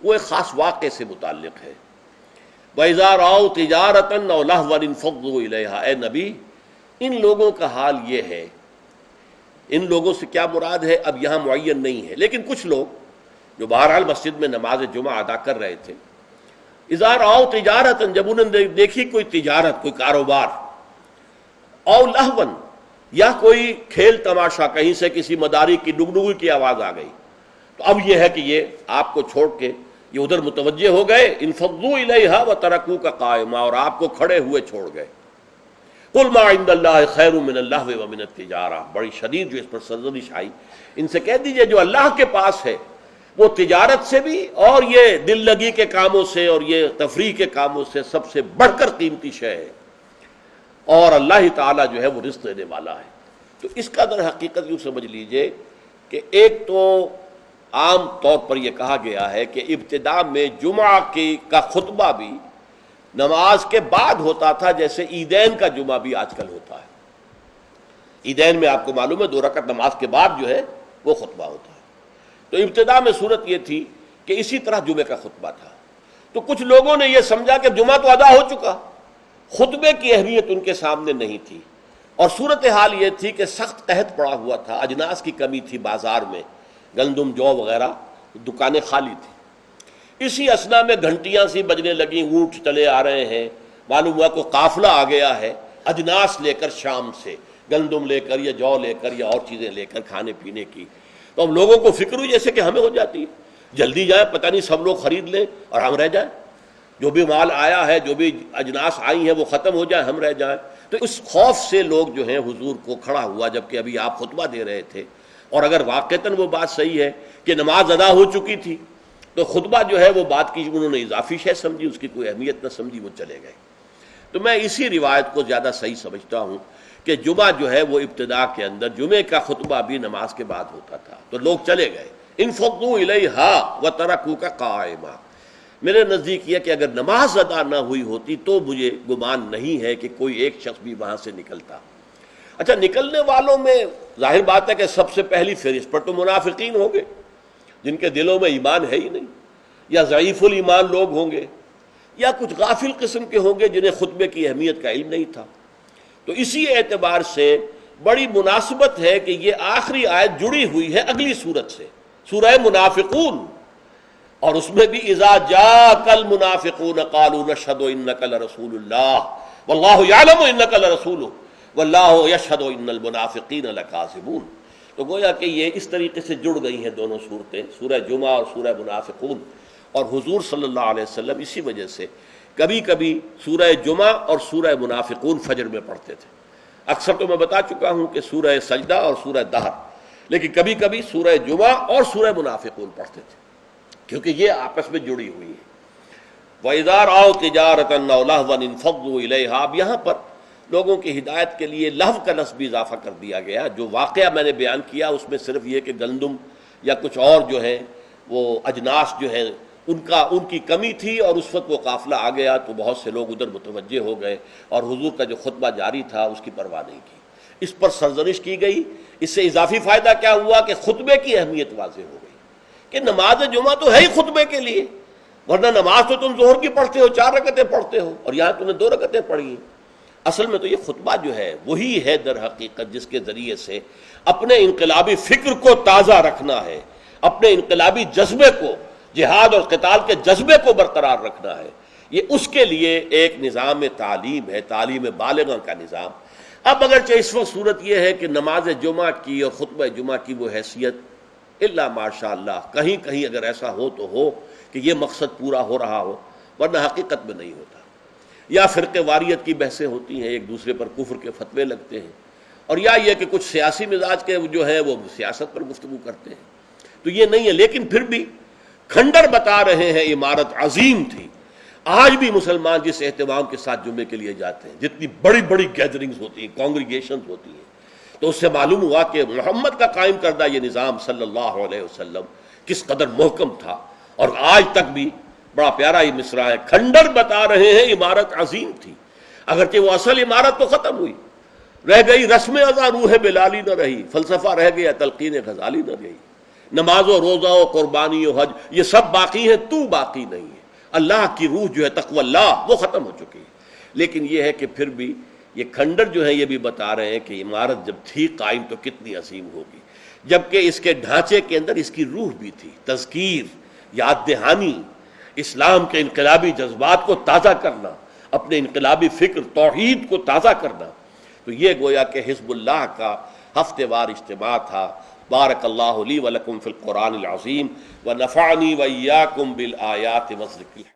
وہ ایک خاص واقعے سے متعلق ہے۔ وَإِذَا رَأَوْا تِجَارَةً أَوْ لَهْوًا انفَضُّوا إِلَيْهَا، اے نبی ان لوگوں کا حال یہ ہے، ان لوگوں سے کیا مراد ہے اب یہاں معین نہیں ہے، لیکن کچھ لوگ جو بہرحال مسجد میں نماز جمعہ ادا کر رہے تھے، اِذَا رَأَوْا تِجَارَةً جب انہوں نے دیکھی کوئی تجارت، کوئی کاروبار، او لہون یا کوئی کھیل تماشا، کہیں سے کسی مداری کی ڈگڈگی کی آواز آ گئی، تو اب یہ ہے کہ یہ آپ کو چھوڑ کے یہ ادھر متوجہ ہو گئے، انفضوا الیہا وترکوک قائما، اور آپ کو کھڑے ہوئے چھوڑ گئے۔ قل ما عند اللہ خیر من اللہو ومن التجارہ، بڑی شدید جو اس پر سرزنش آئی، ان سے کہہ دیجئے جو اللہ کے پاس ہے وہ تجارت سے بھی اور یہ دل لگی کے کاموں سے اور یہ تفریح کے کاموں سے سب سے بڑھ کر قیمتی شے ہے، اور اللہ تعالیٰ جو ہے وہ رزق دینے والا ہے۔ تو اس کا در حقیقت یوں سمجھ لیجئے کہ ایک تو عام طور پر یہ کہا گیا ہے کہ ابتداء میں جمعہ کا خطبہ بھی نماز کے بعد ہوتا تھا، جیسے عیدین کا جمعہ بھی آج کل ہوتا ہے۔ عیدین میں آپ کو معلوم ہے 2 رکعت نماز کے بعد جو ہے وہ خطبہ ہوتا ہے۔ تو ابتداء میں صورت یہ تھی کہ اسی طرح جمعے کا خطبہ تھا، تو کچھ لوگوں نے یہ سمجھا کہ جمعہ تو ادا ہو چکا، خطبے کی اہمیت ان کے سامنے نہیں تھی، اور صورتحال یہ تھی کہ سخت قحط پڑا ہوا تھا، اجناس کی کمی تھی بازار میں، گندم جو وغیرہ دکانیں خالی تھیں۔ اسی اثنا میں گھنٹیاں سی بجنے لگیں، اونٹ چلے آ رہے ہیں، معلوم ہوا کوئی قافلہ آ گیا ہے اجناس لے کر شام سے، گندم لے کر یا جو لے کر یا اور چیزیں لے کر کھانے پینے کی۔ تو اب لوگوں کو فکر ہوئی جیسے کہ ہمیں ہو جاتی ہے، جلدی جائیں، پتہ نہیں سب لوگ خرید لیں اور ہم رہ جائیں، جو بھی مال آیا ہے، جو بھی اجناس آئی ہیں وہ ختم ہو جائیں، ہم رہ جائیں۔ تو اس خوف سے لوگ جو ہیں حضور کو کھڑا ہوا، جبکہ ابھی آپ خطبہ دے رہے تھے، اور اگر واقعتاً وہ بات صحیح ہے کہ نماز ادا ہو چکی تھی تو خطبہ جو ہے وہ بات کی انہوں نے اضافی شے سمجھی، اس کی کوئی اہمیت نہ سمجھی، وہ چلے گئے۔ تو میں اسی روایت کو زیادہ صحیح سمجھتا ہوں کہ جمعہ جو ہے وہ ابتداء کے اندر جمعے کا خطبہ بھی نماز کے بعد ہوتا تھا، تو لوگ چلے گئے۔ انفضوا الیہا وترکوک قائما، میرے نزدیک یہ کہ اگر نماز ادا نہ ہوئی ہوتی تو مجھے گمان نہیں ہے کہ کوئی ایک شخص بھی وہاں سے نکلتا۔ اچھا، نکلنے والوں میں ظاہر بات ہے کہ سب سے پہلی فہرست پر تو منافقین ہوں گے، جن کے دلوں میں ایمان ہے ہی نہیں، یا ضعیف الایمان لوگ ہوں گے، یا کچھ غافل قسم کے ہوں گے جنہیں خطبے کی اہمیت کا علم نہیں تھا۔ تو اسی اعتبار سے بڑی مناسبت ہے کہ یہ آخری آیت جڑی ہوئی ہے اگلی سورت سے، سورہ منافقون، اور اس میں بھی اذا جاءک المنافقون قالوا نشهد انک لرسول اللہ واللہ یعلم انک لرسولہ واللہ یشہد ان المنافقین لکاذبون۔ تو گویا کہ یہ اس طریقے سے جڑ گئی ہیں دونوں صورتیں، سورہ جمعہ اور سورہ منافقون، اور حضور صلی اللہ علیہ وسلم اسی وجہ سے کبھی کبھی سورہ جمعہ اور سورہ منافقون فجر میں پڑھتے تھے۔ اکثر تو میں بتا چکا ہوں کہ سورہ سجدہ اور سورہ دہر، لیکن کبھی کبھی سورہ جمعہ اور سورہ منافقون پڑھتے تھے، کیونکہ یہ آپس میں جڑی ہوئی ہے۔ وَإِذَا رَأَوْا تِجَارَةً أَوْ لَهْوًا انفضوا إِلَيْهَا، اب یہاں پر لوگوں کی ہدایت کے لیے لہو کا لفظ بھی اضافہ کر دیا گیا۔ جو واقعہ میں نے بیان کیا اس میں صرف یہ کہ گندم یا کچھ اور جو ہے وہ اجناس جو ہے ان کی کمی تھی، اور اس وقت وہ قافلہ آ گیا تو بہت سے لوگ ادھر متوجہ ہو گئے، اور حضور کا جو خطبہ جاری تھا اس کی پرواہ نہیں کی، اس پر سرزنش کی گئی۔ اس سے اضافی فائدہ کیا ہوا کہ خطبے کی اہمیت واضح ہو گئی کہ نماز جمعہ تو ہے ہی خطبے کے لیے، ورنہ نماز تو تم ظہر کی پڑھتے ہو، 4 رکعتیں پڑھتے ہو، اور یہاں تم نے 2 رکعتیں پڑھی ہیں۔ اصل میں تو یہ خطبہ جو ہے وہی ہے در حقیقت جس کے ذریعے سے اپنے انقلابی فکر کو تازہ رکھنا ہے، اپنے انقلابی جذبے کو، جہاد اور قتال کے جذبے کو برقرار رکھنا ہے۔ یہ اس کے لیے ایک نظام تعلیم ہے، تعلیم بالغہ کا نظام۔ اب اگرچہ اس وقت صورت یہ ہے کہ نماز جمعہ کی اور خطبہ جمعہ کی وہ حیثیت الا ماشاء اللہ کہیں کہیں اگر ایسا ہو تو ہو کہ یہ مقصد پورا ہو رہا ہو، ورنہ حقیقت میں نہیں ہوتا۔ یا فرقے واریت کی بحثیں ہوتی ہیں، ایک دوسرے پر کفر کے فتوے لگتے ہیں، اور یا یہ کہ کچھ سیاسی مزاج کے جو ہے وہ سیاست پر گفتگو کرتے ہیں، تو یہ نہیں ہے۔ لیکن پھر بھی کھنڈر بتا رہے ہیں عمارت عظیم تھی۔ آج بھی مسلمان جس اہتمام کے ساتھ جمعے کے لیے جاتے ہیں، جتنی بڑی بڑی گیدرنگز ہوتی ہیں، کانگریگیشنز ہوتی ہیں، تو اس سے معلوم ہوا کہ محمد کا قائم کردہ یہ نظام صلی اللہ علیہ وسلم کس قدر محکم تھا، اور آج تک بھی بڑا پیارا یہ مصرع ہے، کھنڈر بتا رہے ہیں عمارت عظیم تھی۔ اگرچہ وہ اصل عمارت تو ختم ہوئی، رہ گئی رسم ازاں روح بلالی نہ رہی، فلسفہ رہ گیا تلقین غزالی نہ رہی، نماز و روزہ و قربانی و حج یہ سب باقی ہیں، تو باقی نہیں ہے۔ اللہ کی روح جو ہے تقوی اللہ وہ ختم ہو چکی ہے۔ لیکن یہ ہے کہ پھر بھی یہ کھنڈر جو ہے یہ بھی بتا رہے ہیں کہ عمارت جب تھی قائم تو کتنی عظیم ہوگی، جبکہ اس کے ڈھانچے کے اندر اس کی روح بھی تھی، تذکیر، یاد دہانی، اسلام کے انقلابی جذبات کو تازہ کرنا، اپنے انقلابی فکر توحید کو تازہ کرنا۔ تو یہ گویا کہ حزب اللہ کا ہفتے وار اجتماع تھا۔ بارک اللہ لی ولکم فی القرآن العظیم ونفعنی وإیاکم بالآیات والذکر